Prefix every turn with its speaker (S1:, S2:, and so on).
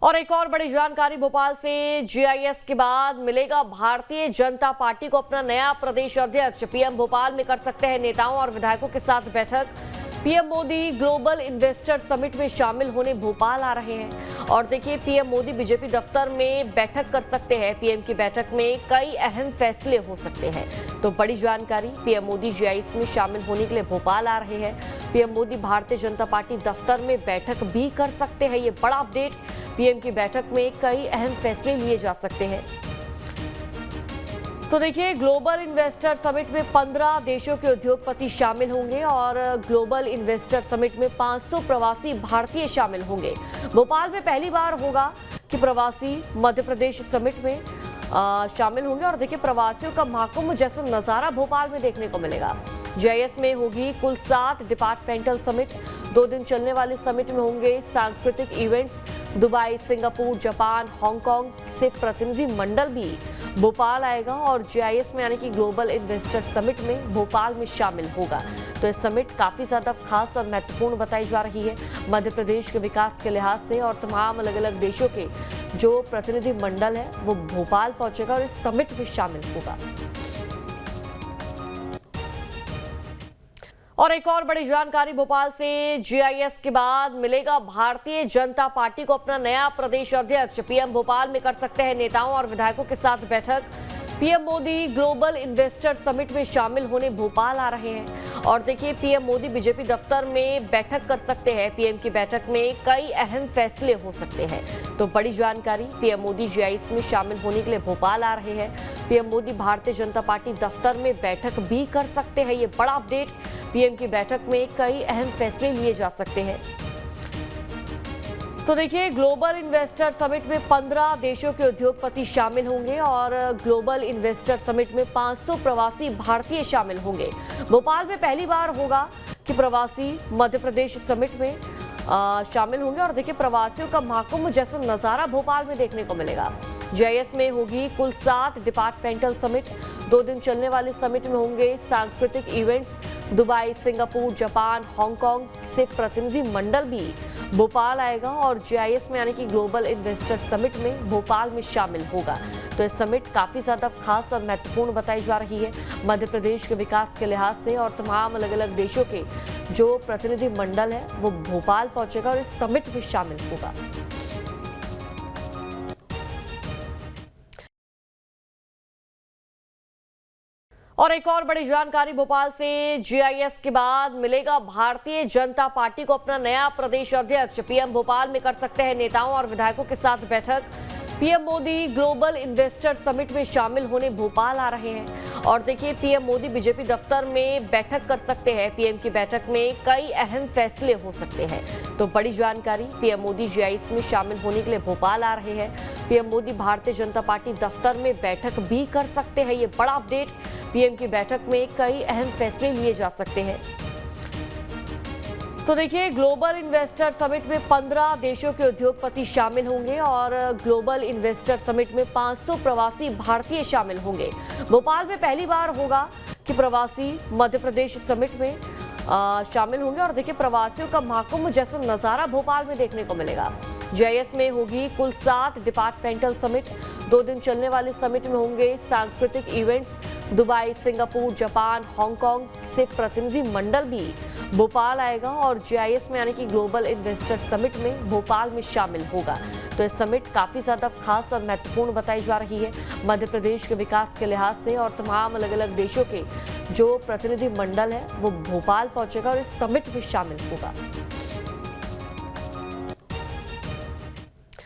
S1: और एक और बड़ी जानकारी भोपाल से, जीआईएस के बाद मिलेगा भारतीय जनता पार्टी को अपना नया प्रदेश अध्यक्ष। पीएम भोपाल में कर सकते हैं नेताओं और विधायकों के साथ बैठक। PM Modi global investor summit में शामिल होने भोपाल आ रहे हैं। और देखिए, पीएम मोदी बीजेपी दफ्तर में बैठक कर सकते हैं। पीएम की बैठक में कई अहम फैसले हो सकते हैं। तो बड़ी जानकारी, पीएम मोदी जीआईएस में शामिल होने के लिए भोपाल आ रहे हैं। पीएम मोदी भारतीय जनता पार्टी दफ्तर में बैठक भी कर सकते हैं। ये बड़ा अपडेट। पीएम की बैठक में कई अहम फैसले लिए जा सकते हैं। तो देखिए, ग्लोबल इन्वेस्टर समिट में 15 देशों के उद्योगपति शामिल होंगे और ग्लोबल इन्वेस्टर समिट में 500 प्रवासी भारतीय शामिल होंगे। भोपाल में पहली बार होगा कि प्रवासी मध्य प्रदेश समिट में शामिल होंगे। और देखिए, प्रवासियों का महाकुंभ जैसा नजारा भोपाल में देखने को मिलेगा। जीआईएस में होगी कुल 7 डिपार्टमेंटल समिट। 2 दिन चलने वाले समिट में होंगे सांस्कृतिक events. Dubai, Singapore, Japan, Hong Kong से प्रतिनिधि मंडल भी भोपाल आएगा और जीआईएस में यानी कि ग्लोबल इन्वेस्टर समिट में भोपाल में शामिल होगा। तो ये समिट काफी ज्यादा खास और महत्वपूर्ण बताई जा रही है मध्य प्रदेश के विकास के लिहाज से। और तमाम अलग अलग देशों के जो प्रतिनिधि मंडल है वो भोपाल पहुंचेगा और इस समिट में शामिल होगा। और एक और बड़ी जानकारी भोपाल से, जीआईएस के बाद मिलेगा भारतीय जनता पार्टी को अपना नया प्रदेश अध्यक्ष। पीएम भोपाल में कर सकते हैं नेताओं और विधायकों के साथ बैठक। PM Modi global investor summit में शामिल होने भोपाल आ रहे हैं। और देखिए, पीएम मोदी बीजेपी दफ्तर में बैठक कर सकते हैं। पीएम की बैठक में कई अहम फैसले हो सकते हैं। तो बड़ी जानकारी, पीएम मोदी जीआईएस में शामिल होने के लिए भोपाल आ रहे हैं। पीएम मोदी भारतीय जनता पार्टी दफ्तर में बैठक भी कर सकते हैं। ये बड़ा अपडेट। पीएम की बैठक में कई अहम फैसले लिए जा सकते हैं। तो देखिए, ग्लोबल इन्वेस्टर समिट में 15 देशों के उद्योगपति शामिल होंगे और ग्लोबल इन्वेस्टर समिट में 500 प्रवासी भारतीय शामिल होंगे। भोपाल में पहली बार होगा कि प्रवासी मध्य प्रदेश समिट में शामिल होंगे। और देखिए, प्रवासियों का महाकुंभ जैसा नजारा भोपाल में देखने को मिलेगा। जीआईएस में होगी कुल 7 डिपार्टमेंटल समिट। 2 दिन चलने वाले समिट में होंगे सांस्कृतिक events. Dubai, Singapore, Japan, Hong Kong से प्रतिनिधि मंडल भी भोपाल आएगा और जीआईएस में यानी कि ग्लोबल इन्वेस्टर समिट में भोपाल में शामिल होगा। तो ये समिट काफी ज्यादा खास और महत्वपूर्ण बताई जा रही है मध्य प्रदेश के विकास के लिहाज से। और तमाम अलग अलग देशों के जो प्रतिनिधि मंडल है वो भोपाल पहुंचेगा और इस समिट में शामिल होगा। और एक और बड़ी जानकारी भोपाल से, जीआईएस के बाद मिलेगा भारतीय जनता पार्टी को अपना नया प्रदेश अध्यक्ष। पीएम भोपाल में कर सकते हैं नेताओं और विधायकों के साथ बैठक। PM Modi global investor summit में शामिल होने भोपाल आ रहे हैं। और देखिए, पीएम मोदी बीजेपी दफ्तर में बैठक कर सकते हैं। पीएम की बैठक में कई अहम फैसले हो सकते हैं। तो बड़ी जानकारी, पीएम मोदी जीआईएस में शामिल होने के लिए भोपाल आ रहे हैं। पीएम मोदी भारतीय जनता पार्टी दफ्तर में बैठक भी कर सकते हैं। ये बड़ा अपडेट। पीएम की बैठक में कई अहम फैसले लिए जा सकते हैं। तो देखिए, ग्लोबल इन्वेस्टर समिट में 15 देशों के उद्योगपति शामिल होंगे और ग्लोबल इन्वेस्टर समिट में 500 प्रवासी भारतीय शामिल होंगे। भोपाल में पहली बार होगा कि प्रवासी मध्य प्रदेश समिट में शामिल होंगे। और देखिए, प्रवासियों का महाकुंभ जैसा नजारा भोपाल में देखने को मिलेगा। जीआईएस में होगी कुल 7 डिपार्टमेंटल समिट। 2 दिन चलने वाले समिट में होंगे सांस्कृतिक events. Dubai, Singapore, Japan, Hong Kong से प्रतिनिधि मंडल भी भोपाल आएगा और जीआईएस में यानी कि ग्लोबल इन्वेस्टर समिट में भोपाल में शामिल होगा। तो ये समिट काफी ज्यादा खास और महत्वपूर्ण बताई जा रही है मध्य प्रदेश के विकास के लिहाज से। और तमाम अलग अलग देशों के जो प्रतिनिधि मंडल है वो भोपाल पहुंचेगा और इस समिट में शामिल होगा।